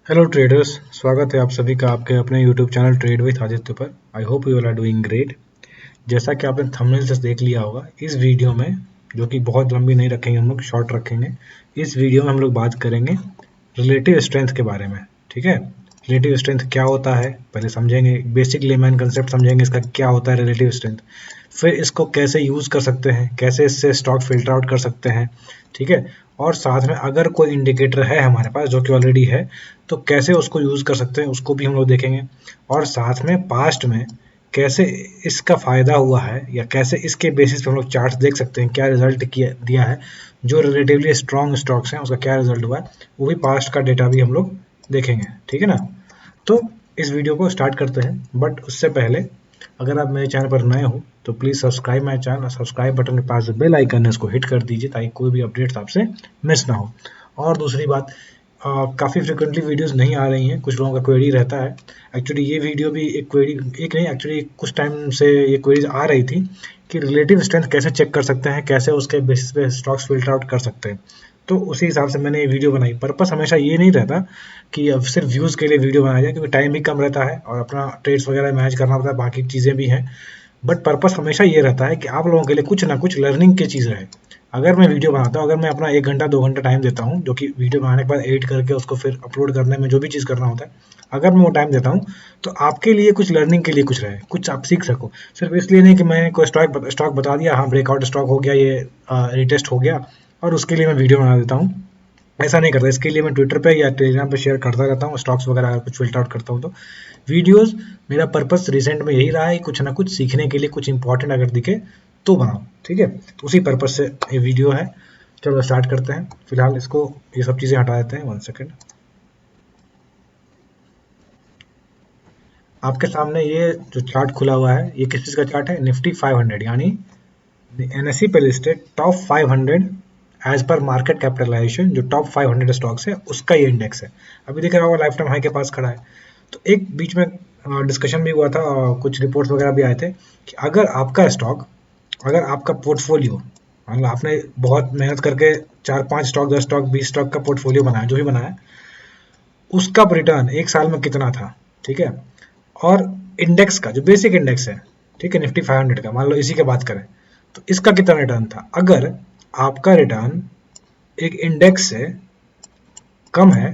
Hello traders, स्वागत है आप सभी का आपके अपने YouTube channel trade with Aditya पर। I hope you are doing great. जैसा कि आपने थंबनेल से देख लिया होगा, इस वीडियो में, जो कि बहुत लंबी नहीं रखेंगे, हम लोग शॉर्ट रखेंगे। इस वीडियो में हम लोग बात करेंगे रिलेटिव स्ट्रेंथ के बारे में। ठीक है, रिलेटिव स्ट्रेंथ क्या होता है पहले समझेंगे, बेसिक लेमैन कंसेप्ट समझेंगे इसका क्या होता है रिलेटिव स्ट्रेंथ। फिर इसको कैसे यूज़ कर सकते हैं, कैसे इससे स्टॉक फिल्टर आउट कर सकते हैं। ठीक है, और साथ में अगर कोई इंडिकेटर है हमारे पास जो कि ऑलरेडी है, तो कैसे उसको यूज़ कर सकते हैं उसको भी हम लोग देखेंगे। और साथ में पास्ट में कैसे इसका फ़ायदा हुआ है या कैसे इसके बेसिस पे हम लोग चार्ट्स देख सकते हैं, क्या रिजल्ट किया दिया है, जो रिलेटिवली स्ट्रॉन्ग स्टॉक्स हैं उसका क्या रिजल्ट हुआ है, वो भी पास्ट का डेटा भी हम लोग देखेंगे। ठीक है ना। तो इस वीडियो को स्टार्ट करते हैं, बट उससे पहले अगर आप मेरे चैनल पर नए हो तो प्लीज़ सब्सक्राइब माय चैनल और सब्सक्राइब बटन के पास जो बेल आइकन है उसको हिट कर दीजिए ताकि कोई भी अपडेट्स आपसे मिस ना हो। और दूसरी बात, काफ़ी फ्रिक्वेंटली वीडियोस नहीं आ रही हैं, कुछ लोगों का क्वेरी रहता है। एक्चुअली ये वीडियो भी एक क्वेरी, एक नहीं, एक्चुअली कुछ टाइम से ये क्वेरीज आ रही थी कि रिलेटिव स्ट्रेंथ कैसे चेक कर सकते हैं, कैसे उसके बेसिस पे स्टॉक्स फिल्टर आउट कर सकते हैं। तो उसी हिसाब से मैंने ये वीडियो बनाई। पर्पस हमेशा ये नहीं रहता कि अब सिर्फ व्यूज़ के लिए वीडियो बनाया जाए, क्योंकि टाइम भी कम रहता है और अपना ट्रेड्स वगैरह मैनेज करना होता है, बाकी चीज़ें भी हैं। बट पर्पस हमेशा ये रहता है कि आप लोगों के लिए कुछ ना कुछ लर्निंग की चीज़ रहे। अगर मैं वीडियो बनाता हूँ, अगर मैं अपना 1 घंटा 2 घंटा टाइम देता हूँ, जो कि वीडियो बनाने के बाद एडिट करके उसको फिर अपलोड करने में जो भी चीज़ करना होता है, अगर मैं वो टाइम देता हूँ, तो आपके लिए कुछ लर्निंग के लिए कुछ रहे, कुछ आप सीख सको। सिर्फ इसलिए नहीं कि मैंने कोई स्टॉक बता दिया, हाँ ब्रेकआउट स्टॉक हो गया, ये रिटेस्ट हो गया, और उसके लिए मैं वीडियो बना देता हूँ। ऐसा नहीं करता। इसके लिए मैं ट्विटर पे या टेलीग्राम पे शेयर करता रहता हूँ स्टॉक्स वगैरह, अगर कुछ फिल्टर आउट करता हूँ तो वीडियोस। मेरा पर्पस रिसेंट में यही रहा है, कुछ ना कुछ सीखने के लिए, कुछ इंपॉर्टेंट अगर दिखे तो बनाओ। ठीक है, तो उसी पर्पस से ये वीडियो है। चलो स्टार्ट करते हैं। फिलहाल इसको, ये सब चीज़ें हटा देते हैं। 1 सेकेंड। आपके सामने ये जो चार्ट खुला हुआ है, ये किस चीज़ का चार्ट है? निफ्टी 500, यानी एनएससी पे listed top 500 as per market capitalisation. जो टॉप 500 स्टॉक्स है उसका ये इंडेक्स है। अभी देख रहा होगा लाइफ टाइम हाई के पास खड़ा है। तो एक बीच में डिस्कशन भी हुआ था और कुछ रिपोर्ट्स वगैरह भी आए थे कि अगर आपका स्टॉक, अगर आपका पोर्टफोलियो, मतलब आपने बहुत मेहनत करके 4 5 स्टॉक 10 स्टॉक 20 स्टॉक का पोर्टफोलियो बनाया, जो भी बनाया, उसका रिटर्न एक साल में कितना था। ठीक है, और इंडेक्स का जो बेसिक इंडेक्स है, ठीक है, निफ्टी 500 का, मान लो इसी की बात करें, तो इसका कितना रिटर्न था। अगर आपका रिटर्न एक इंडेक्स से कम है,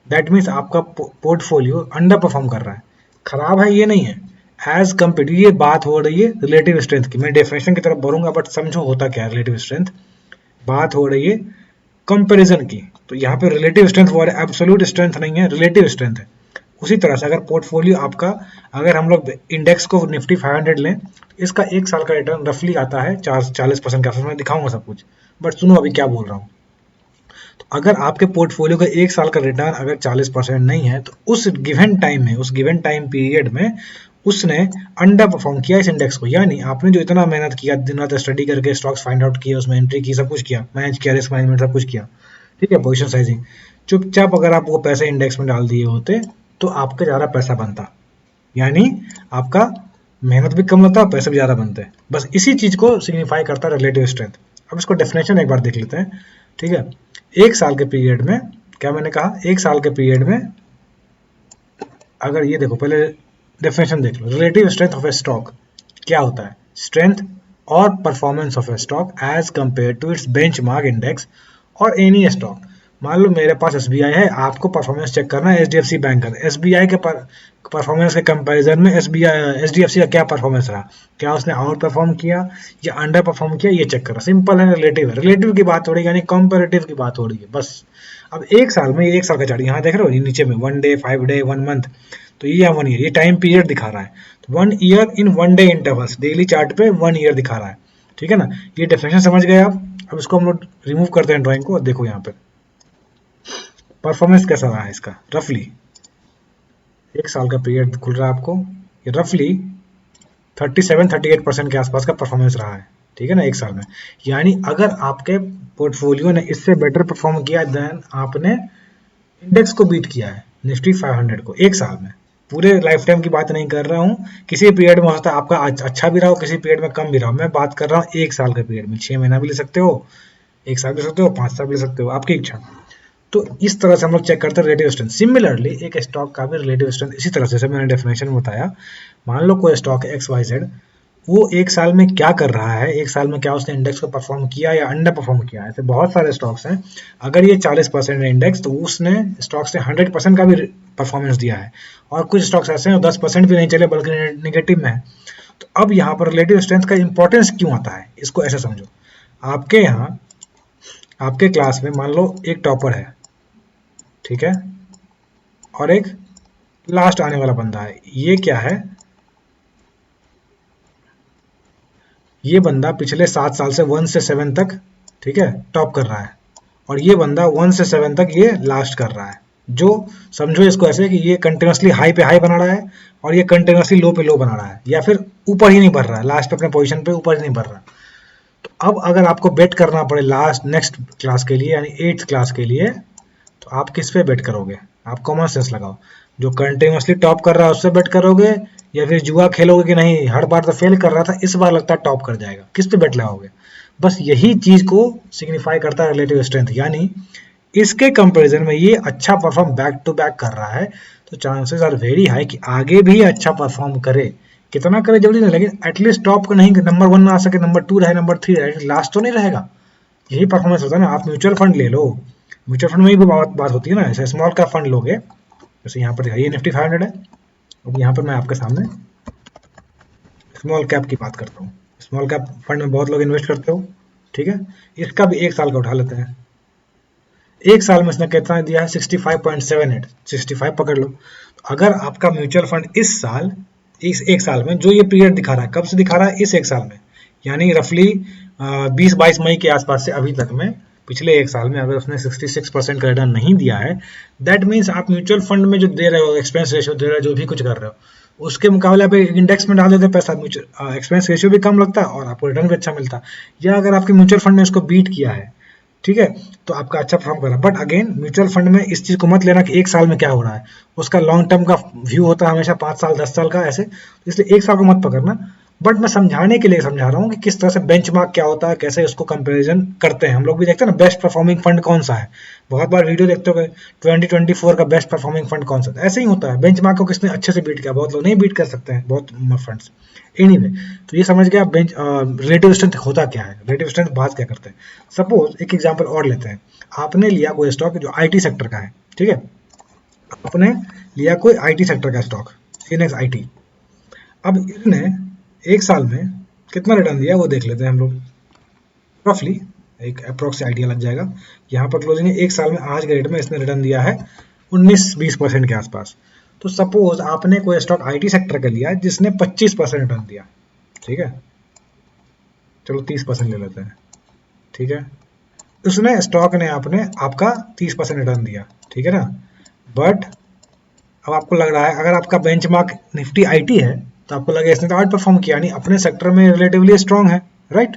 दैट मीन्स आपका पोर्टफोलियो अंडर परफॉर्म कर रहा है, खराब है ये नहीं है। एज कम्पेयर, ये बात हो रही है रिलेटिव स्ट्रेंथ की। मैं डेफिनेशन की तरफ बढ़ूंगा, बट समझो होता क्या है रिलेटिव स्ट्रेंथ। बात हो रही है कंपैरिजन की। तो यहाँ पे रिलेटिव स्ट्रेंथ वो एब्सोल्यूट स्ट्रेंथ नहीं है, रिलेटिव स्ट्रेंथ है। उसी तरह से अगर पोर्टफोलियो आपका, अगर हम लोग इंडेक्स को निफ्टी 500 लें, इसका एक साल का रिटर्न रफली आता है 40% के आसपास। मैं दिखाऊंगा सब कुछ, बट सुनो अभी क्या बोल रहा हूँ। तो अगर आपके पोर्टफोलियो का एक साल का रिटर्न अगर 40% नहीं है, तो उस गिवन टाइम में, उस गिवन टाइम पीरियड में उसने अंडर परफॉर्म किया इस इंडेक्स को। यानी आपने जो इतना मेहनत किया, दिन रात स्टडी करके स्टॉक्स फाइंड आउट किए, उसमें एंट्री की, सब कुछ किया, मैनेज किया, रिस्क मैनेजमेंट सब कुछ किया, ठीक है, पोजीशन साइजिंग, चुपचाप अगर आप वो पैसे इंडेक्स में डाल दिए होते तो आपका ज़्यादा पैसा बनता। यानी आपका मेहनत भी कम लगता, पैसे भी ज़्यादा बनते हैं। बस इसी चीज़ को सिग्निफाई करता है रिलेटिव स्ट्रेंथ। अब इसको डेफिनेशन एक बार देख लेते हैं। ठीक है, एक साल के पीरियड में, क्या मैंने कहा, एक साल के पीरियड में, अगर ये देखो, पहले डेफिनेशन देख लो। Relative strength of a stock क्या होता है? स्ट्रेंथ और performance of a stock as compare to its benchmark index और एनी स्टॉक। मान लो मेरे पास एसबीआई है, आपको परफॉर्मेंस चेक करना है एचडीएफसी बैंक का। एसबीआई के परफॉर्मेंस के कंपैरिजन में एसबीआई एचडीएफसी का क्या परफॉर्मेंस रहा, क्या उसने आउट परफॉर्म किया या अंडर परफॉर्म किया, ये चेक करना सिंपल है। रिलेटिव है, रिलेटिव की बात हो रही है, यानी कंपेरेटिव की बात हो रही है बस। अब एक साल में, एक साल का चार्ट यहाँ देख रहे हो, ये नीचे में 1 डे 5 डे 1 मंथ, तो ये 1 ईयर, ये टाइम पीरियड दिखा रहा है। तो 1 year in 1 day intervals, daily chart पे 1 ईयर दिखा रहा है। ठीक है ना, ये डेफिनेशन समझ गए आप। अब इसको हम लोग रिमूव करते हैं ड्राइंग को, और देखो यहाँ पे परफॉर्मेंस कैसा रहा है इसका। रफली एक साल का पीरियड खुल रहा है आपको, ये रफली 37-38% के आसपास का परफॉर्मेंस रहा है। ठीक है ना, एक साल में। यानी अगर आपके पोर्टफोलियो ने इससे बेटर परफॉर्म किया देन आपने इंडेक्स को बीट किया है, निफ्टी 500 को, एक साल में। पूरे लाइफ टाइम की बात नहीं कर रहा हूँ, किसी पीरियड में हो सकता है आपका अच्छा भी रहा हो, किसी पीरियड में कम भी रहा हो। मैं बात कर रहा हूँ एक साल के पीरियड में। 6 महीना भी ले सकते हो, एक साल भी ले सकते हो, 5 साल भी ले सकते हो, आपकी इच्छा। तो इस तरह से हम लोग चेक करते हैं रिलेटिव स्ट्रेंथ। सिमिलरली एक स्टॉक का भी रिलेटिव स्ट्रेंथ इसी तरह से, जैसे मैंने डेफिनेशन में बताया, मान लो कोई स्टॉक है XYZ, वो एक साल में क्या कर रहा है, एक साल में क्या उसने इंडेक्स को परफॉर्म किया या अंडर परफॉर्म किया। ऐसे बहुत सारे स्टॉक्स हैं, अगर ये 40% है इंडेक्स, तो उसने स्टॉक्स ने 100% का भी परफॉर्मेंस दिया है, और कुछ स्टॉक्स ऐसे हैं 10% भी नहीं चले बल्कि नेगेटिव में है। तो अब यहाँ पर रिलेटिव स्ट्रेंथ का इंपॉर्टेंस क्यों आता है, इसको ऐसे समझो। आपके यहाँ, आपके क्लास में मान लो एक टॉपर है, ठीक है, और एक लास्ट आने वाला बंदा है। ये क्या है, ये बंदा पिछले 7 साल से 1 से 7 तक, ठीक है, टॉप कर रहा है, और ये बंदा 1 से 7 तक ये लास्ट कर रहा है। जो समझो इसको ऐसे कि ये कंटिन्यूसली हाई पे हाई बना रहा है, और ये कंटिन्यूसली लो पे लो बना रहा है, या फिर ऊपर ही नहीं बढ़ रहा है, लास्ट पे अपने पोजीशन पे ऊपर ही नहीं बढ़ रहा। तो अब अगर आपको बेट करना पड़े लास्ट नेक्स्ट क्लास के लिए, यानी 8th क्लास के लिए, तो आप किस पे बेट करोगे? आप कॉमन सेंस लगाओ। जो कंटिन्यूसली टॉप कर रहा है उससे बेट करोगे, या फिर जुआ खेलोगे कि नहीं हर बार तो फेल कर रहा था, इस बार लगता है टॉप कर जाएगा, किस पे बेट लगाओगे? बस यही चीज को सिग्निफाई करता है रिलेटिव स्ट्रेंथ, यानी इसके कंपैरिजन में ये अच्छा परफॉर्म बैक टू बैक कर रहा है, तो चांसेस आर वेरी हाई कि आगे भी अच्छा परफॉर्म करे। कितना करे जल्दी नहीं, लेकिन एटलीस्ट टॉप को नहीं, नंबर 1 ना आ सके, नंबर 2 रहे, नंबर 3 रहे, लास्ट तो नहीं रहेगा। यही परफॉर्मेंस होता है ना। आप म्यूचुअल फंड ले लो, म्यूचुअल फंड में भी बात होती है ना। ऐसे स्मॉल कैप फंड लोगे, जैसे यहाँ पर ये निफ्टी 500 है, अब यहाँ पर मैं आपके सामने स्मॉल कैप की बात करता हूँ। स्मॉल कैप फंड में बहुत लोग इन्वेस्ट करते हो, ठीक है। इसका भी एक साल का उठा लेते हैं। एक साल में इसने कितना दिया है? 65.78, 65 पकड़ लो। अगर आपका म्यूचुअल फंड इस साल, इस एक साल में, जो ये पीरियड दिखा रहा है, कब से दिखा रहा है? इस एक साल में, यानी रफली 20-22 मई के आसपास से अभी तक में, पिछले एक साल में अगर उसने 66% का रिटर्न नहीं दिया है, दैट मीन्स आप म्यूचुअल फंड में जो दे रहे हो, एक्सपेंस रेशियो दे रहे हो, जो भी कुछ कर रहे हो, उसके मुकाबले आप इंडेक्स में डाल देते पैसा, म्यूचुअल एक्सपेंस रेशियो भी कम लगता और आपको रिटर्न भी अच्छा मिलता। या अगर आपके म्यूचुअल फंड ने इसको बीट किया है, ठीक है, तो आपका अच्छा परफॉर्म कर रहा है। बट अगेन म्यूचुअल फंड में इस चीज को मत लेना कि एक साल में क्या हो रहा है, उसका लॉन्ग टर्म का व्यू होता है हमेशा 5 साल 10 साल का ऐसे, इसलिए एक साल को मत पकड़ना। बट मैं समझाने के लिए समझा रहा हूँ कि किस तरह से बेंचमार्क क्या होता है, कैसे उसको कंपैरिजन करते हैं। हम लोग भी देखते हैं ना बेस्ट परफॉर्मिंग फंड कौन सा है, बहुत बार वीडियो देखते हो 2024 का बेस्ट परफॉर्मिंग फंड कौन सा था। ऐसे ही होता है, बेंचमार्क को किसने अच्छे से बीट किया, बहुत लोग नहीं बीट कर सकते हैं बहुत फंड्स। एनीवे, तो ये समझ गया बेंच रिलेटिव स्ट्रेंथ होता क्या है, रिलेटिव स्ट्रेंथ बात क्या करते हैं। सपोज एक एग्जांपल और लेते हैं, आपने लिया कोई स्टॉक जो आईटी सेक्टर का है, ठीक है, आपने लिया कोई आईटी सेक्टर का स्टॉक, सीनेक्स आईटी। अब इसने एक साल में कितना रिटर्न दिया वो देख लेते हैं हम लोग। रफली एक अप्रोक्स आइडिया लग जाएगा। यहाँ पर क्लोजिंग है, एक साल में आज के रेट में इसने रिटर्न दिया है 19-20% के आसपास। तो सपोज आपने कोई स्टॉक आईटी सेक्टर का लिया जिसने 25% रिटर्न दिया, ठीक है, चलो 30% ले लेते हैं, ठीक है, उसने स्टॉक ने आपने आपका 30% रिटर्न दिया, ठीक है ना। बट अब आपको लग रहा है अगर आपका बेंचमार्क निफ्टी आईटी है तो आपको लगे इसने तो आउट परफॉर्म किया, नहीं अपने सेक्टर में रिलेटिवली स्ट्रांग है, राइट।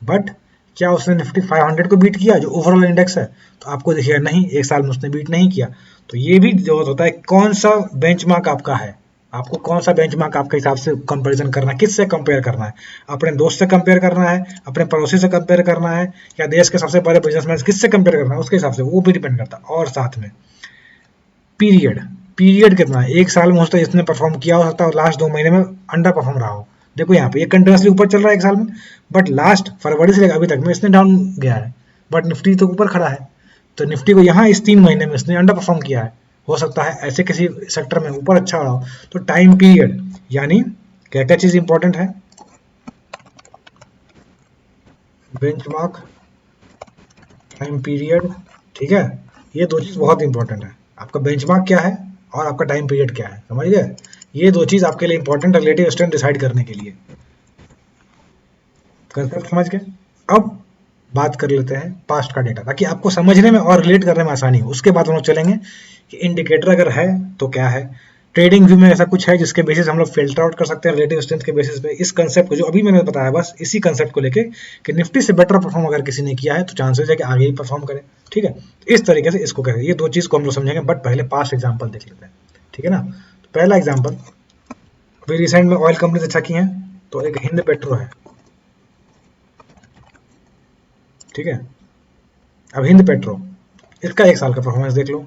बट क्या उसने निफ्टी 500 को बीट किया जो ओवरऑल इंडेक्स है? तो आपको देखिएगा नहीं, एक साल में उसने बीट नहीं किया। तो ये भी जो होता है कौन सा बेंचमार्क आपका है, आपको कौन सा बेंचमार्क आपके हिसाब से कंपैरिजन करना है, किससे कंपेयर करना है? अपने दोस्त से कंपेयर करना है, अपने पड़ोसी से कंपेयर करना है, या देश के सबसे बड़े बिजनेसमैन किससे कंपेयर करना है, उसके हिसाब से वो भी डिपेंड करता है। और साथ में पीरियड, पीरियड कितना है, एक साल में हो सकता है इसने परफॉर्म किया हो सकता है और लास्ट 2 महीने में अंडर परफॉर्म रहा हो। देखो यहाँ पे ये कंटिन्यूसली ऊपर चल रहा है एक साल में, बट लास्ट फरवरी से लेकर अभी तक में इसने डाउन गया है, बट निफ्टी तो ऊपर खड़ा है। तो निफ्टी को यहाँ इस 3 महीने में इसने अंडर परफॉर्म किया है। हो सकता है ऐसे किसी सेक्टर में ऊपर अच्छा रहा हो। तो टाइम पीरियड, यानी क्या क्या चीज इंपॉर्टेंट है, बेंचमार्क, टाइम पीरियड, ठीक है, ये दो चीज बहुत इंपॉर्टेंट है। आपका बेंचमार्क क्या है और आपका टाइम पीरियड क्या है, समझ गए? ये दो चीज आपके लिए इंपॉर्टेंट है रिलेटिव स्ट्रेंथ डिसाइड करने के लिए। कंसेप्ट समझ गए? अब बात कर लेते हैं पास्ट का डेटा, ताकि आपको समझने में और रिलेट करने में आसानी हो। उसके बाद हम लोग चलेंगे कि इंडिकेटर अगर है तो क्या है, ट्रेडिंग व्यू में ऐसा कुछ है जिसके बेसिस हम लोग फिल्टर आउट कर सकते हैं रिलेटिव स्ट्रेंथ के बेसिस पे। इस कंसेप्ट को जो अभी मैंने बताया, बस इसी कंसेप्ट को लेके कि निफ्टी से बेटर परफॉर्म अगर किसी ने किया है तो चांसेस है कि आगे ही परफॉर्म करे, ठीक है। तो इस तरीके से इसको करें, ये दो चीज को हम लोग समझेंगे, बट पहले पास्ट एग्जाम्पल देख लेते हैं, ठीक है ना। तो पहला एग्जाम्पल, अभी रिसेंट में ऑयल कंपनी अच्छा की है, तो एक हिंद पेट्रो है, ठीक है। अब हिंद पेट्रो इसका 1 साल का परफॉर्मेंस देख लो,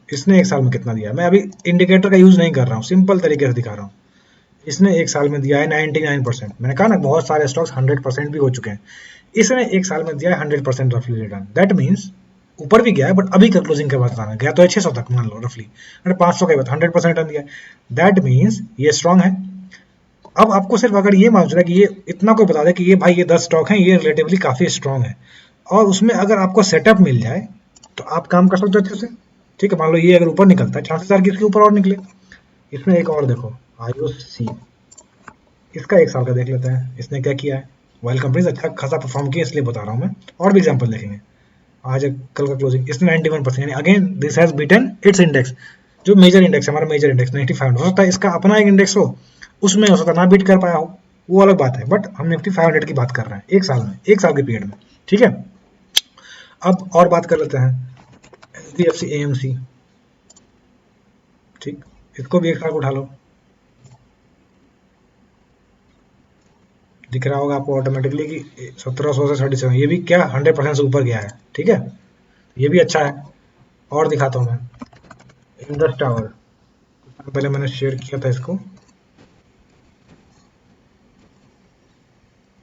इसने 1 साल में कितना दिया। मैं अभी इंडिकेटर का यूज नहीं कर रहा हूँ, सिंपल तरीके से दिखा रहा हूँ। इसने 1 साल में दिया है 99%। मैंने कहा ना बहुत सारे स्टॉक्स 100% भी हो चुके हैं, इसने 1 साल में दिया है 100% रफली रिटर्न। दैट मीन्स ऊपर भी गया है बट अभी का क्लोजिंग के बाद बताना गया तो है 600 तक, मान लो रफली, 500 के बाद 100% रिटर्न दिया है। दैट मीन्स ये स्ट्रांग है। अब आपको सिर्फ अगर ये मालूम चला कि ये इतना को बता दे कि ये भाई ये 10 स्टॉक हैं, ये रिलेटिवली काफी स्ट्रांग है, और उसमें अगर आपको सेटअप मिल जाए तो आप काम कर सकते हो अच्छे से। ठीक है, मान लो ये अगर ऊपर निकलता है, चांसेस आर कि इसके ऊपर और निकले। इसमें एक और देखो, आईओसी, इसका 1 साल का देख लेते हैं, इसने क्या किया है। वाइल कंपनीज अच्छा खासा परफॉर्म किया, इसलिए बता रहा हूँ मैं। और भी एग्जांपल देखेंगे। आज कल का क्लोजिंग इसने 91%, यानी again this has beaten it's index. जो मेजर इंडेक्स है, हमारा मेजर इंडेक्स 95, हो सकता है इसका अपना एक इंडेक्स हो, उसमें हो सकता है ना बीट कर पाया हो, वो अलग बात है। बट हम निफ्टी 500 की बात कर रहे हैं 1 साल में, 1 साल के पीरियड में। ठीक है, अब और बात कर लेते हैं एचडीएफसी एएमसी। ठीक, इसको भी 1 साल को उठा लो, दिख रहा होगा आपको ऑटोमेटिकली कि 1700 से 37, ये भी क्या 100% से ऊपर गया है। ठीक है, ये भी अच्छा है। और दिखाता हूँ मैं, इंडस टावर, पहले मैंने शेयर किया था इसको,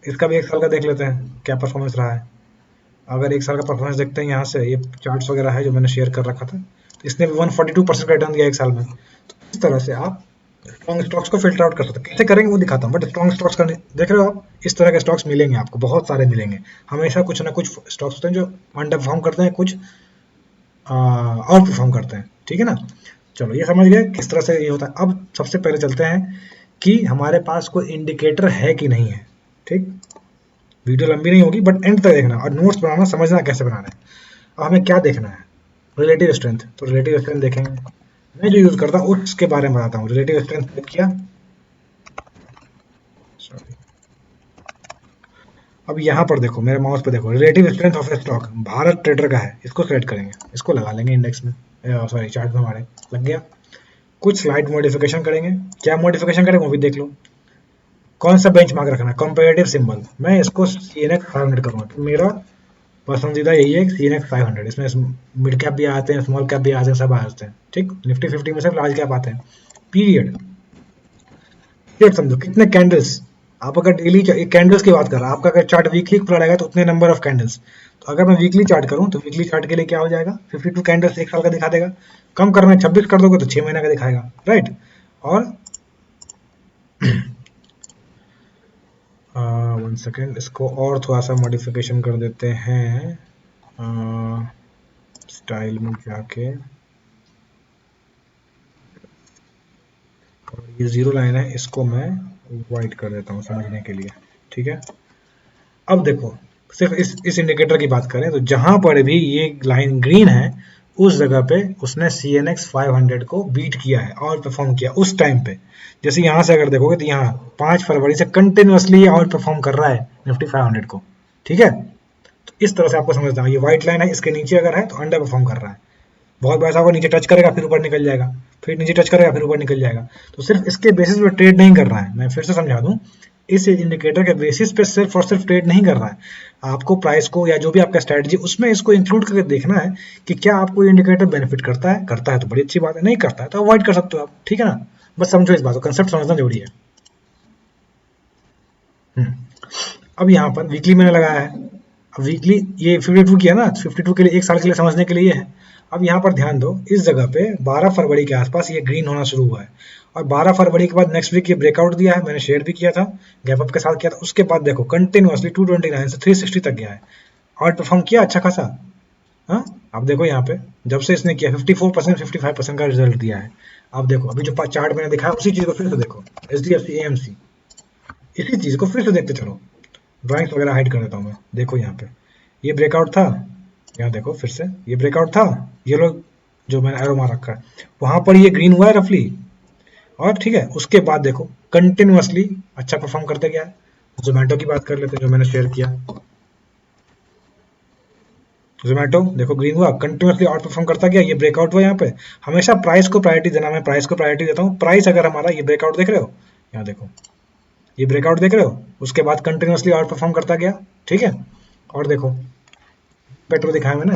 इसका भी 1 साल का देख लेते हैं क्या परफॉर्मेंस रहा है। अगर 1 साल का परफॉर्मेंस देखते हैं यहाँ से, ये चार्ट्स वगैरह है जो मैंने शेयर कर रखा था, तो इसने भी 142% का रिटर्न दिया 1 साल में। तो इस तरह से आप स्ट्रॉन्ग स्टॉक्स को फिल्टर आउट कर सकते हैं। कैसे करेंगे वो दिखाता हूँ, बट स्ट्रॉन्ग स्टॉक्स का देख रहे हो आप, इस तरह के स्टॉक्स मिलेंगे आपको, बहुत सारे मिलेंगे। हमेशा कुछ ना कुछ स्टॉक्स होते हैं जो अंडर परफॉर्म करते हैं, कुछ आउट परफॉर्म करते हैं। ठीक है ना, चलो ये समझ गए किस तरह से ये होता है। अब सबसे पहले चलते हैं कि हमारे पास कोई इंडिकेटर है कि नहीं है। ठीक, वीडियो लंबी नहीं होगी बट एंड तक देखना, और नोट्स बनाना, समझना कैसे बनाना है। अब हमें क्या देखना है, रिलेटिव स्ट्रेंथ। तो रिलेटिव स्ट्रेंथ देखेंगे, मैं जो यूज करता हूँ उसके बारे में बताता हूँ। रिलेटिव स्ट्रेंथ किया, सॉरी, अब यहाँ पर देखो, मेरे माउस पे देखो, relative strength of a stock Bharat trader का है, इसको सेलेक्ट करेंगे, इसको लगा लेंगे इंडेक्स में, सॉरी चार्ट में हमारे लग गया। कुछ स्लाइड मॉडिफिकेशन करेंगे, क्या मॉडिफिकेशन करेंगे वो भी देख लो। कौन सा बेंच मार्क रखना है, कंपेरेटिव सिंबल, मैं इसको CNX 500 करूँगा, तो मेरा पसंदीदा यही है सी एन एक्स 500। इसमें मिड कैप भी आते हैं, स्मॉल कैप भी आते हैं, सब आते हैं। ठीक, निफ्टी 50 में सिर्फ लार्ज कैप आते हैं। पीरियड, पीरियड समझो कितने कैंडल्स। आप अगर डेली कैंडल्स की बात कर रहा है, आपका अगर चार्ट वीकली खुला रहेगा तो उतने नंबर ऑफ कैंडल्स। तो अगर मैं वीकली चार्ट करूं तो वीकली चार्ट के लिए क्या हो जाएगा, 52 कैंडल्स 1 साल का दिखा देगा। कम करना 26 कर दोगे तो 6 महीने का दिखाएगा, राइट। और 1 सेकेंड, इसको और थोड़ा सा मॉडिफिकेशन कर देते हैं, स्टाइल में जाके, और ये जीरो लाइन है, इसको मैं वाइट कर देता हूँ समझने के लिए। ठीक है, अब देखो, सिर्फ इस इंडिकेटर की बात करें तो जहां पर भी ये लाइन ग्रीन है, उस जगह पे उसने CNX 500 को बीट किया है और परफॉर्म किया उस टाइम पे। जैसे यहाँ से अगर देखोगे तो यहाँ 5 फरवरी से कंटिन्यूसली ये आउट परफॉर्म कर रहा है निफ्टी 500 को। ठीक है, तो इस तरह से आपको समझना है, ये व्हाइट लाइन है, इसके नीचे अगर है तो अंडर परफॉर्म कर रहा है। बहुत बार ऐसा होगा नीचे टच करेगा फिर ऊपर निकल जाएगा, फिर नीचे टच करेगा फिर ऊपर निकल जाएगा। तो सिर्फ इसके बेसिस पे ट्रेड नहीं कर रहा है, मैं फिर से समझा दूं, इस इंडिकेटर के बेसिस पे सिर्फ और सिर्फ ट्रेड नहीं कर रहा है। आपको प्राइस को या जो भी आपका स्ट्रेटजी उसमें इसको इंक्लूड करके देखना है कि क्या आपको इंडिकेटर बेनिफिट करता है तो बड़ी अच्छी बात है, नहीं करता है तो अवॉइड कर सकते हो आप। ठीक है ना, बस समझो इस बात को, कंसेप्ट समझना जरूरी है। अब यहाँ पर वीकली मैंने लगाया है, अब वीकली ये 52 किया ना, 52 के लिए 1 साल के लिए समझने के लिए है। अब यहाँ पर ध्यान दो, इस जगह पे 12 फरवरी के आसपास ये ग्रीन होना शुरू हुआ है, और 12 फरवरी के बाद नेक्स्ट वीक ये ब्रेकआउट दिया है, मैंने शेयर भी किया था, गैप अप के साथ किया था। उसके बाद देखो कंटिन्यूसली 229 से 360 तक गया है, और परफॉर्म किया अच्छा खासा। हाँ, अब देखो यहाँ पे जब से इसने किया 54% 55% का रिजल्ट दिया है। अब देखो, अभी जो चार्ट मैंने दिखाया उसी चीज को फिर से देखो, HDFC AMC, इसी चीज को फिर से देखते चलो। ड्राइंग्स वगैरह हाइड कर देता हूँ मैं, देखो यहाँ पे ये ब्रेकआउट था, यहाँ देखो फिर से ये ब्रेकआउट था, ये लोग जो मैंने एरो मार रखा है वहां पर ये ग्रीन हुआ है रफली, और ठीक है उसके बाद देखो कंटिन्यूसली अच्छा परफॉर्म करते गया है। जोमेटो की बात कर लेते हैं जो मैंने शेयर किया, जोमेटो देखो ग्रीन हुआ, कंटिन्यूसली आउट परफॉर्म करता गया, ये ब्रेकआउट हुआ। यहाँ पे हमेशा प्राइस को प्रायोरिटी देना, मैं प्राइस को प्रायोरिटी देता हूँ। प्राइस अगर हमारा ये ब्रेकआउट देख रहे हो, यहाँ देखो ये ब्रेकआउट देख रहे हो, उसके बाद कंटिन्यूसली आउट परफॉर्म करता गया। ठीक है, और देखो पेट्रो दिखाया मैंने,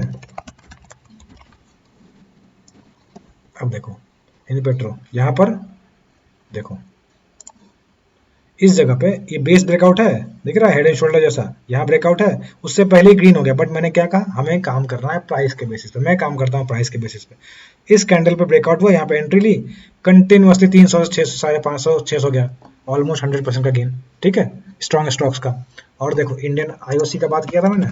अब देखो इन पेट्रो यहाँ पर देखो इस जगह पे ये बेस ब्रेकआउट है, दिख रहा है हेड एंड शोल्डर जैसा, यहाँ ब्रेकआउट है, उससे पहले ही ग्रीन हो गया, बट मैंने क्या कहा हमें काम करना है प्राइस के बेसिस पे, मैं काम करता हूँ प्राइस के बेसिस पे। इस कैंडल पे ब्रेकआउट हुआ, यहाँ पे एंट्री ली, कंटिन्यूसली 300 600 550 600 गया, ऑलमोस्ट 100% का गेन, ठीक है स्ट्रॉन्ग स्टॉक्स का। और देखो इंडियन आईओसी का बात किया था मैंने,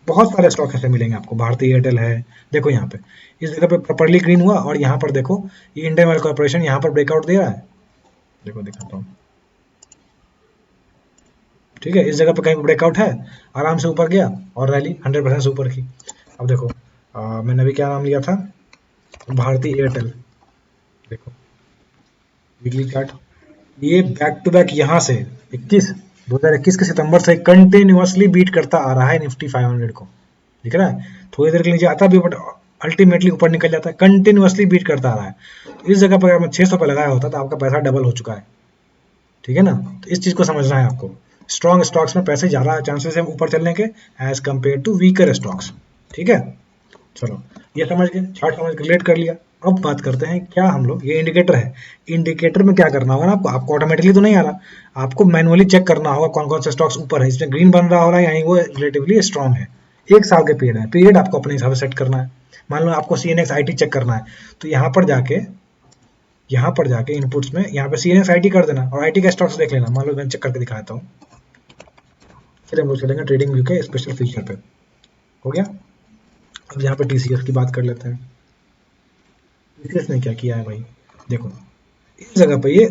बहुत सारे स्टॉक ऐसे मिलेंगे आपको, भारतीय एयरटेल है, देखो यहाँ पे इस जगह पे प्रॉपरली ग्रीन हुआ, और यहाँ पर देखो ये इंडियन ऑयल कॉर्पोरेशन यहाँ पर ब्रेकआउट दे रहा है, देखो दिखाता हूँ, ठीक है इस जगह पे कहीं ब्रेकआउट है, आराम से ऊपर गया और रैली 100% से ऊपर की। अब देखो मैंने अभी क्या नाम लिया था, भारतीय एयरटेल, देखो वीकली चार्ट, ये बैक टू बैक यहाँ से 2021 के सितंबर से कंटिन्यूअसली बीट करता आ रहा है निफ्टी 500 को, दिख रहा है, थोड़ी देर के लिए आता भी बट अल्टीमेटली ऊपर निकल जाता है, कंटिन्यूअसली बीट करता आ रहा है। तो इस जगह पर अगर मैं 600 पे लगाया होता तो आपका पैसा डबल हो चुका है, ठीक है ना, तो इस चीज को समझना है आपको, स्ट्रॉन्ग स्टॉक्स में पैसे ज्यादा चांसेस है ऊपर चलने के as compare to weaker stocks, ठीक है। चलो ये समझ गए, चार्ट समझ के रिलेट कर लिया। अब बात करते हैं क्या हम लोग, ये इंडिकेटर है, इंडिकेटर में क्या करना होगा ना आपको, आपको ऑटोमेटिकली तो नहीं आ रहा, आपको मैनुअली चेक करना होगा कौन कौन से स्टॉक्स ऊपर है, इसमें ग्रीन बन रहा हो रहा है यानी वो रिलेटिवली स्ट्रॉन्ग है। 1 साल के पीरियड है, पीरियड आपको अपने हिसाब से सेट करना है। मान लो आपको सीएनएक्स आईटी चेक करना है, तो यहाँ पर जाके इनपुट्स में यहाँ पे सीएनएक्स आईटी कर देना और आईटी का स्टॉक्स देख लेना। मान लो मैं चेक करके दिखाता हूँ, फिर हम लोग चलेंगे ट्रेडिंग व्यू के स्पेशल फीचर पे, हो गया। अब यहाँ पे टीसीएस की बात कर लेते हैं, टीसीएस ने क्या किया है भाई, देखो इस जगह पे ये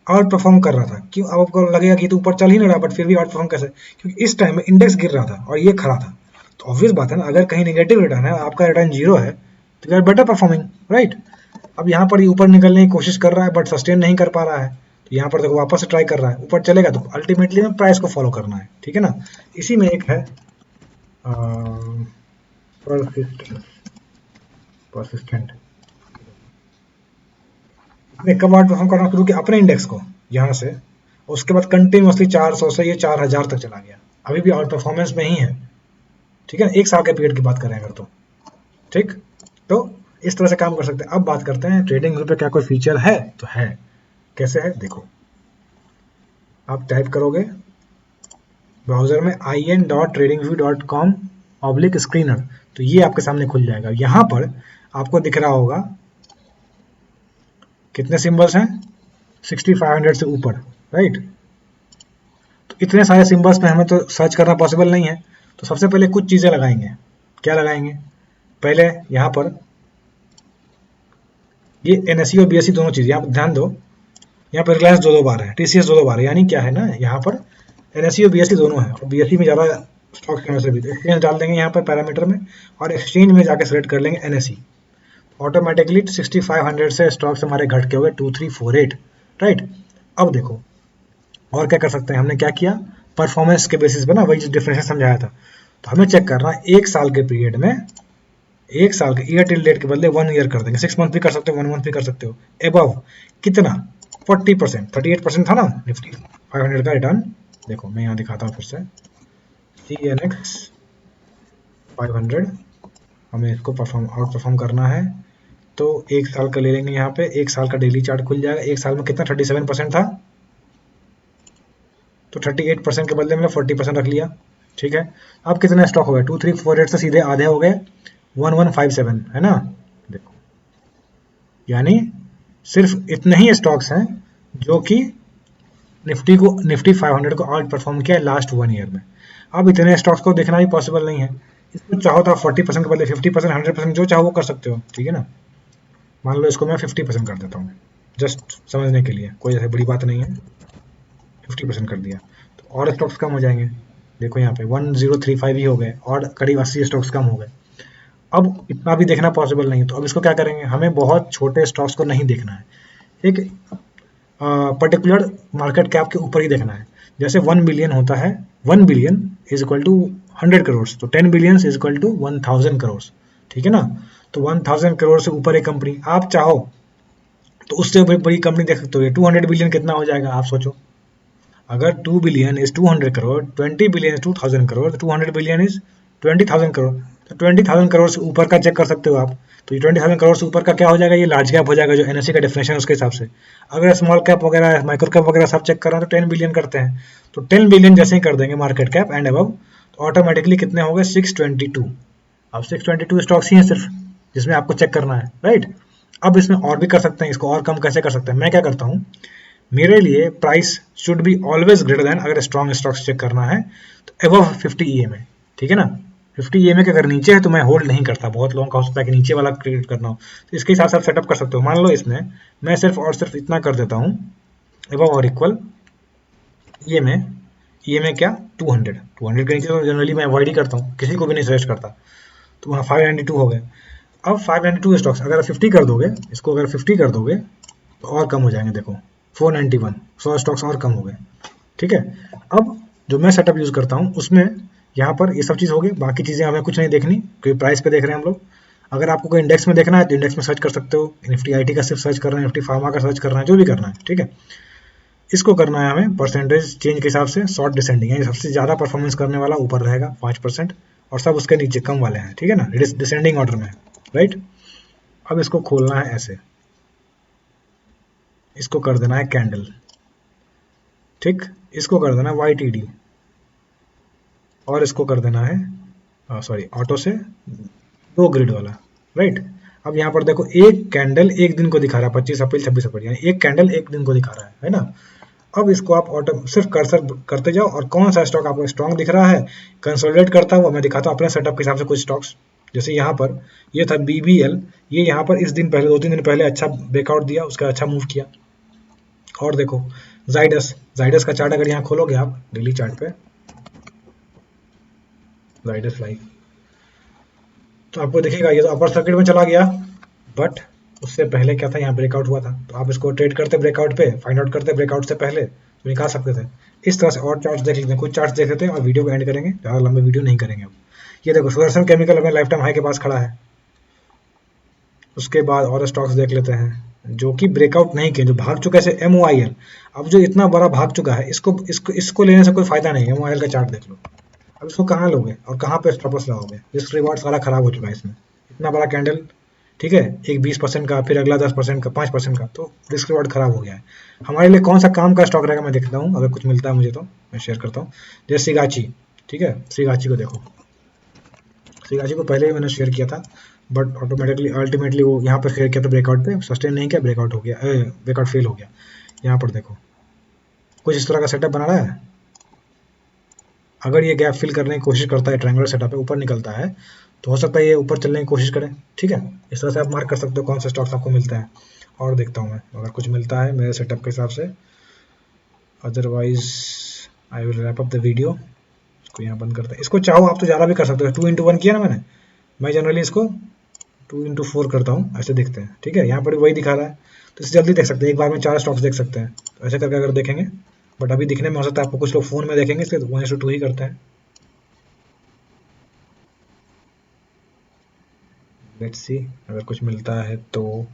आउट परफॉर्म कर रहा था, क्यों, अब आपको लगेगा कि तो ऊपर चल ही नहीं रहा, बट फिर भी आउट परफॉर्म कैसे, क्योंकि इस टाइम में इंडेक्स गिर रहा था और ये खड़ा था, तो ऑब्वियस बात है ना, अगर कहीं नेगेटिव रिटर्न है, आपका रिटर्न जीरो है, तो you are better performing, right. अब यहाँ पर ये ऊपर निकलने की कोशिश कर रहा है बट सस्टेन नहीं कर पा रहा है, तो यहाँ पर देखो वापस से ट्राई कर रहा है, ऊपर चलेगा तो अल्टीमेटली में प्राइस को फॉलो करना है, ठीक है ना। इसी में एक है परसिस्टेंट, ने कब आउट परफॉर्म करना शुरू किया अपने इंडेक्स को यहाँ से, उसके बाद कंटिन्यूसली 400 से ये 4000 तक चला गया, अभी भी आउट परफॉर्मेंस में ही है, ठीक है, 1 साल के पीरियड की बात करें अगर तो, ठीक। तो इस तरह से काम कर सकते हैं। अब बात करते हैं ट्रेडिंग व्यू पे क्या कोई फीचर है, तो है, कैसे है देखो, आप टाइप करोगे ब्राउजर में in.tradingview.com/screener, तो ये आपके सामने खुल जाएगा। यहाँ पर आपको दिख रहा होगा कितने सिंबल्स हैं, 6500 से ऊपर, राइट। तो इतने सारे सिंबल्स में हमें तो सर्च करना पॉसिबल नहीं है, तो सबसे पहले कुछ चीजें लगाएंगे। क्या लगाएंगे, पहले यहाँ पर ये एनएससी और बीएससी दोनों चीज, यहाँ पर ध्यान दो, यहाँ पर रिलायंस 2 बार है, टीसीएस 2 बार है, यानी क्या है ना, यहाँ पर एनएससी और बीएससी दोनों है, और बीएससी में ज्यादा स्टॉक्स में से भी, एक्सचेंज डाल देंगे यहाँ पर पैरामीटर में, और एक्सचेंज में जाकर सेलेक्ट कर लेंगे एनएससी, ऑटोमेटिकली 6500 से स्टॉक्स हमारे घट के हो गए 2348, राइट। अब देखो और क्या कर सकते हैं, हमने क्या किया, परफॉर्मेंस के बेसिस पे ना, वही जो डिफरेंस समझाया था, तो हमें चेक करना है 1 साल के पीरियड में, 1 साल के ईयर टिल डेट के बदले 1 ईयर कर देंगे, 6 मंथ भी कर सकते हो, 1 मंथ भी कर सकते हो, एबव कितना 40%, 38% था ना निफ्टी 500 का रिटर्न, देखो मैं यहाँ दिखाता हूँ फिर से, CNX 500, हमें इसको आउट परफॉर्म करना है, तो 1 साल का ले लेंगे, यहाँ पे 1 साल का डेली चार्ट खुल जाएगा। 1 साल में कितना 37% था, तो 38% के बदले में 40% रख लिया, ठीक है। अब कितने स्टॉक हो गए, 2348 से सीधे आधे हो गए 1157, है ना, देखो यानी सिर्फ इतने ही स्टॉक्स हैं जो कि निफ्टी 500 को आउट परफॉर्म किया लास्ट 1 ईयर में। अब इतने स्टॉक्स को देखना भी पॉसिबल नहीं है, इसको चाहो तो 40% के बदले 50%, 100% जो चाहो वो कर सकते हो, ठीक है ना। मान लो इसको मैं 50% कर देता हूँ, जस्ट समझने के लिए, कोई ऐसी बड़ी बात नहीं है, 50% कर दिया, तो और स्टॉक्स कम हो जाएंगे, देखो यहाँ पे 1035 ही हो गए, और करीब 80 स्टॉक्स कम हो गए। अब इतना भी देखना पॉसिबल नहीं, तो अब इसको क्या करेंगे, हमें बहुत छोटे स्टॉक्स को नहीं देखना है, एक पर्टिकुलर मार्केट कैप के ऊपर ही देखना है। जैसे 1 बिलियन होता है, 1 billion is equal to 100 crore, तो 10 billion is equal to 1000 crore, ठीक है ना। तो 1000 करोड़ से ऊपर एक कंपनी आप चाहो तो उससे बड़ी कंपनी देख सकते हो, 200 बिलियन कितना हो जाएगा आप सोचो, अगर 2 billion is 200 crore, 20 billion is 2000 crore, तो 200 बिलियन इज 20,000 करोड़। तो 20,000 करोड़ से ऊपर का चेक कर सकते हो आप। तो ये 20,000 करोड़ से ऊपर का क्या हो जाएगा, ये लार्ज कैप हो जाएगा, जो एनएससी का डेफिनेशन है उसके हिसाब से। अगर स्मॉल कैप वगैरह माइक्रो कैप वगैरह सब चेक कर रहे हैं तो 10 बिलियन करते हैं। तो 10 बिलियन जैसे ही कर देंगे मार्केट कैप एंड अबव, तो ऑटोमेटिकली कितने हो गए, 622। अब 622 स्टॉक्स ही हैं सिर्फ जिसमें आपको चेक करना है, राइट। अब इसमें और भी कर सकते हैं, इसको और कम कैसे कर सकते हैं, मैं क्या करता हूँ, मेरे लिए price should be always greater than, अगर स्ट्रॉन्ग स्टॉक्स चेक करना है तो अबव 50 ईएमए, ठीक है ना। 50 ईएमए के अगर नीचे है तो मैं होल्ड नहीं करता, बहुत लोगों का हो सकता है कि नीचे वाला क्रिएट करना हो, तो इसके हिसाब से आप सेटअप कर सकते हो। मान लो इसमें मैं सिर्फ और सिर्फ इतना कर देता हूँ, अबव और इक्वल ईएमए, ईएमए क्या, 200, 200 के नीचे तो जनरली मैं अवॉइड ही करता हूँ, किसी को भी नहीं सजेस्ट करता। तो वहाँ 592 हो गए। अब 592 स्टॉक्स अगर 50 कर दोगे, इसको अगर 50 कर दोगे तो और कम हो जाएंगे, देखो 491, 100 स्टॉक्स और कम हो गए, ठीक है। अब जो मैं सेटअप यूज करता हूँ उसमें यहाँ पर ये सब चीज़ हो गई, बाकी चीज़ें हमें कुछ नहीं देखनी क्योंकि प्राइस पे देख रहे हैं हम लोग। अगर आपको कोई इंडेक्स में देखना है तो इंडेक्स में सर्च कर सकते हो, निफ्टी आईटी का सिर्फ सर्च करना है, निफ्टी फार्मा का सर्च करना है, जो भी करना है, ठीक है। इसको करना है हमें परसेंटेज चेंज के हिसाब से, शॉर्ट डिसेंडिंग यानी सबसे ज़्यादा परफॉर्मेंस करने वाला ऊपर रहेगा 5%, और सब उसके नीचे कम वाले हैं, ठीक है ना, डिसेंडिंग ऑर्डर में, राइट। अब इसको खोलना है ऐसे, इसको कर देना है कैंडल, ठीक, इसको कर देना है YTD, और इसको कर देना है सॉरी ऑटो से 2 ग्रिड वाला, राइट। अब यहाँ पर देखो एक कैंडल एक दिन को दिखा रहा है, 25 अप्रैल 26 अप्रैल, यानी एक कैंडल एक दिन को दिखा रहा है ना। अब इसको आप ऑटो सिर्फ कर्सर करते जाओ और कौन सा स्टॉक आपको स्ट्रॉन्ग दिख रहा है कंसोलिडेट करता हुआ मैं दिखाता हूँ अपने सेटअप के हिसाब से कुछ स्टॉक्स। जैसे यहाँ पर ये था BBL, ये यहाँ पर इस दिन पहले 2-3 दिन पहले अच्छा ब्रेकआउट दिया, उसका अच्छा मूव किया। और देखो जाइडस, जाइडस का चार्ट अगर यहाँ खोलोगे आप डेली चार्ट पे, जाइडस लाइव, तो आपको दिखेगा ये तो अपर सर्किट में चला गया, बट उससे पहले क्या था, यहाँ ब्रेकआउट हुआ था, तो आप इसको ट्रेड करते ब्रेकआउट पे, फाइंड आउट करते ब्रेकआउट से पहले तो निकाल सकते थे। इस तरह से और चार्ट्स देख लेते हैं, कुछ चार्ट्स देख लेते हैं और वीडियो को एंड करेंगे, ज़्यादा लंबे वीडियो नहीं करेंगे अब। ये देखो सुदर्शन केमिकल अपने लाइफ टाइम हाई के पास खड़ा है, उसके बाद और स्टॉक्स देख लेते हैं जो कि ब्रेकआउट नहीं किए, जो भाग चुके हैं, जैसे MOIL। अब जो इतना बड़ा भाग चुका है, इसको इसको इसको लेने से कोई फायदा नहीं है, MOIL का चार्ट देख लो। अब इसको कहाँ लोगे और कहाँ पे स्टॉप लॉस लगाओगे, रिस्क रिवॉर्ड सारा खराब हो चुका है इसमें, इतना बड़ा कैंडल, ठीक है, एक 20% का, फिर अगला 10% का, 5% का, तो रिस्क रिवॉर्ड खराब हो गया है। हमारे लिए कौन सा काम का स्टॉक रहेगा मैं देखता हूँ, अगर कुछ मिलता है मुझे तो मैं शेयर करता हूँ। जैसे सिगाची, ठीक है, सिगाची को देखो, सिगाची को पहले ही मैंने शेयर किया था, बट ऑटोमेटिकली अल्टीमेटली वो यहाँ पर शेयर किया था ब्रेकआउट पे, सस्टेन नहीं किया, ब्रेकआउट हो गया, ब्रेकआउट फेल हो गया। यहाँ पर देखो कुछ इस तरह का सेटअप बना रहा है, अगर ये गैप फिल करने की कोशिश करता है, ट्रायंगुलर सेटअप पे ऊपर निकलता है, तो हो सकता है ये ऊपर चलने की कोशिश करें, ठीक है। इस तरह से आप मार्क कर सकते हो कौन सा स्टॉक्स आपको मिलता है। और देखता हूँ मैं अगर कुछ मिलता है मेरे सेटअप के हिसाब से, otherwise I will wrap up the video. इसको यहाँ बंद करते हैं, इसको चाहो आप तो ज़्यादा भी कर सकते हो, 2x1 किया ना मैंने, मैं जनरली इसको 2x4 करता हूँ, ऐसे देखते हैं, ठीक है। यहाँ पर वही दिखा रहा है, तो इसे जल्दी देख सकते हैं, एक बार में 4 स्टॉक्स देख सकते हैं, तो ऐसे करके अगर देखेंगे, बट अभी दिखने में हो सकता है आपको कुछ लोग फोन में देखेंगे इसलिए 1:2 ही करते हैं। लेट्स सी अगर कुछ मिलता है तो।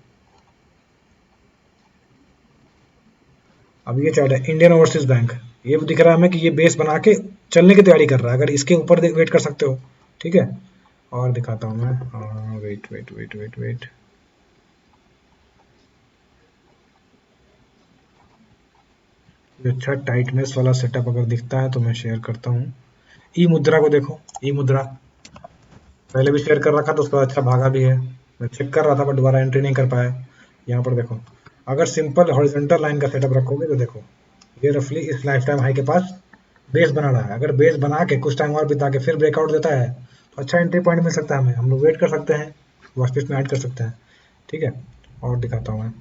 अब ये चार्ट है इंडियन ओवरसीज बैंक, ये दिख रहा है हमें कि ये बेस बना के चलने की तैयारी कर रहा है, अगर इसके ऊपर वेट कर सकते हो, ठीक है। और दिखाता हूँ मैं, wait wait wait wait wait, अच्छा टाइटनेस वाला सेटअप अगर दिखता है तो मैं शेयर करता हूँ। ई मुद्रा को देखो, ई मुद्रा पहले भी शेयर कर रखा तो उसका अच्छा भागा भी है, मैं चेक कर रहा था बट दोबारा एंट्री नहीं कर पाया। यहाँ पर देखो अगर सिंपल हॉरिजॉन्टल लाइन का सेटअप रखोगे तो देखो ये रफली इस लाइफ टाइम हाई के पास बेस बना रहा है, अगर बेस बना के कुछ टाइम और बिता के फिर ब्रेकआउट देता है तो अच्छा एंट्री पॉइंट मिल सकता है हमें, हम लोग वेट कर सकते हैं, वॉच लिस्ट में ऐड कर सकते हैं, ठीक है। और दिखाता हूँ मैं,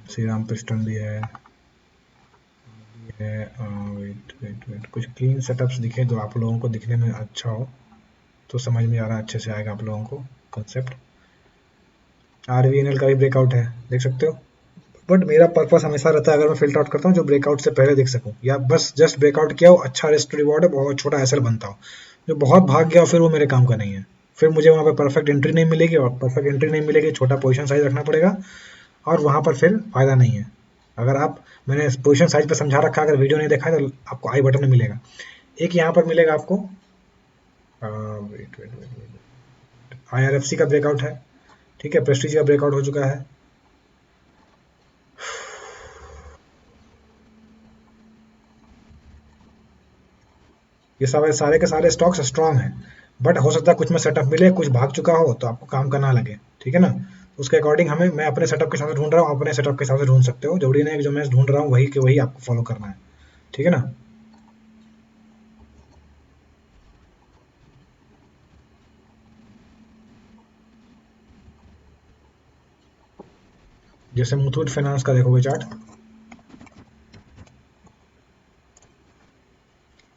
श्री राम पिस्टन भी है, वेट वेट वेट, कुछ क्लीन सेटअप्स दिखे जो आप लोगों को दिखने में अच्छा हो तो समझ में आ रहा है, अच्छे से आएगा आप लोगों को कंसेप्ट। RVNL का भी ब्रेकआउट है, देख सकते हो, बट मेरा पर्पस हमेशा रहता है अगर मैं फिल्टर आउट करता हूँ जो ब्रेकआउट से पहले देख सकूँ, या बस जस्ट ब्रेकआउट किया हो, अच्छा रिस्क रिवॉर्ड है, बहुत छोटा एसएल बनता हो, जो बहुत भाग गया फिर वो मेरे काम का नहीं है, फिर मुझे वहाँ पे परफेक्ट एंट्री नहीं मिलेगी, और परफेक्ट एंट्री नहीं मिलेगी छोटा पोजीशन साइज रखना पड़ेगा, और वहाँ पर फिर फ़ायदा नहीं है। अगर आप, मैंने पोजीशन साइज पे समझा रखा है, अगर वीडियो नहीं देखा है तो आपको आई बटन में मिलेगा। एक यहाँ पर मिलेगा आपको, वेट वेट वेट, IRFC का ब्रेकआउट है, ठीक है, प्रेस्टीज का ब्रेकआउट हो चुका है। ये सारे के सारे स्टॉक्स स्ट्रांग हैं, बट हो सकता है कुछ में सेटअप मिले, कुछ भाग चुका हो तो आपको काम करना लगे, ठीक है ना। उसके अकॉर्डिंग हमें, मैं अपने सेटअप के हिसाब से ढूंढ रहा हूँ, अपने सेटअप के हिसाब से ढूंढ सकते हो, जरूरी नहीं है कि जो मैं ढूंढ रहा हूँ वही के वही आपको फॉलो करना है, ठीक है ना। जैसे मुथूट फाइनेंस का देखोगे चार्ट,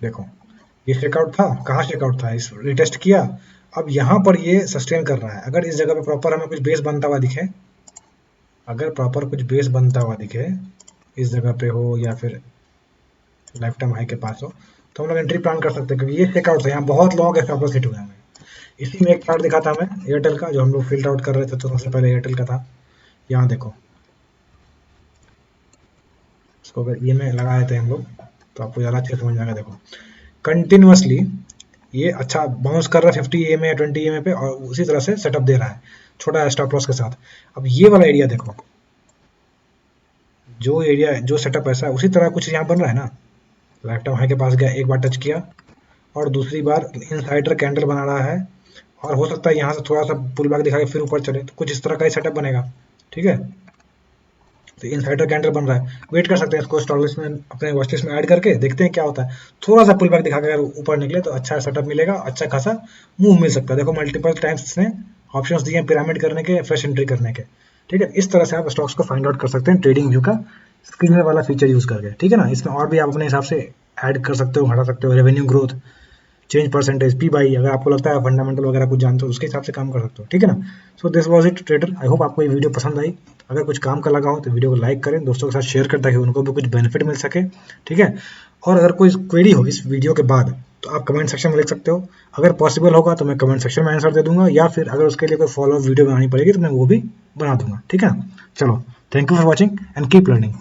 देखो ये चेकआउट था, कहाँ चेकआउट था, इस रिटेस्ट किया, अब यहाँ पर ये सस्टेन कर रहा है। अगर इस जगह पे प्रॉपर हमें कुछ बेस बनता हुआ दिखे, अगर प्रॉपर कुछ बेस बनता हुआ दिखे, इस जगह पे हो या फिर लाइफ टाइम हाई के पास हो, तो हम लोग एंट्री प्लान कर सकते हैं, क्योंकि ये चेकआउट था, यहाँ बहुत लोगों के स्टॉप लॉस हिट हुए हैं। इसी में एक चार्ट दिखा था मैं एयरटेल का, जो हम लोग फिल्टर आउट कर रहे थे, तो सबसे पहले एयरटेल का था। यहाँ देखो, इसको अगर ये में लगाए थे हम लोग तो आपको ज़्यादा अच्छे समझ में आएगा। देखो कंटिन्यूसली ये अच्छा बाउंस कर रहा है 50 EMA या 20 EMA पे, और उसी तरह से सेटअप दे रहा है छोटा स्टॉप लॉस के साथ। अब ये वाला एरिया देखो, जो एरिया जो सेटअप ऐसा है उसी तरह कुछ यहाँ बन रहा है ना। लाइफ टाइम हाई के पास गया, एक बार टच किया, और दूसरी बार इनसाइडर कैंडल बना रहा है, और हो सकता है यहाँ से थोड़ा सा पुल बैक दिखा के फिर ऊपर चले, तो कुछ इस तरह का ही सेटअप बनेगा, ठीक है। तो इनसाइडर कैंडल बन रहा है, वेट कर सकते हैं इसको स्टॉक लिस्ट में, अपने वॉच लिस्ट में ऐड करके देखते हैं क्या होता है। थोड़ा सा पुल बैक दिखा के अगर ऊपर निकले तो अच्छा सेटअप मिलेगा, अच्छा खासा मूव मिल सकता है। देखो मल्टीपल टाइम्स इसने ऑप्शंस दिए हैं पिरामिड करने के, फ्रेश एंट्री करने के, ठीक है। इस तरह से आप स्टॉक्स को फाइंड आउट कर सकते हैं ट्रेडिंग व्यू का स्क्रीनर वाला फीचर यूज करके, ठीक है ना। इसमें और भी आप अपने हिसाब से ऐड कर सकते हो, हटा सकते हो, revenue growth, change percentage, P by, अगर आपको लगता है फंडामेंटल वगैरह कुछ जानते हो उसके हिसाब से काम कर सकते हो, ठीक है ना। So this was it trader, I hope आपको ये वीडियो पसंद आई। अगर कुछ काम का लगा हो तो वीडियो को लाइक करें, दोस्तों के साथ शेयर करें, ताकि उनको भी कुछ बेनिफिट मिल सके, ठीक है। और अगर कोई क्वेरी हो इस वीडियो के बाद तो आप कमेंट सेक्शन में लिख सकते हो, अगर पॉसिबल होगा तो मैं कमेंट सेक्शन में आंसर दे दूंगा, या फिर अगर उसके लिए कोई फॉलो वीडियो बनानी पड़ेगी तो मैं वो भी बना दूंगा, ठीक है। चलो, thank you for watching and keep learning.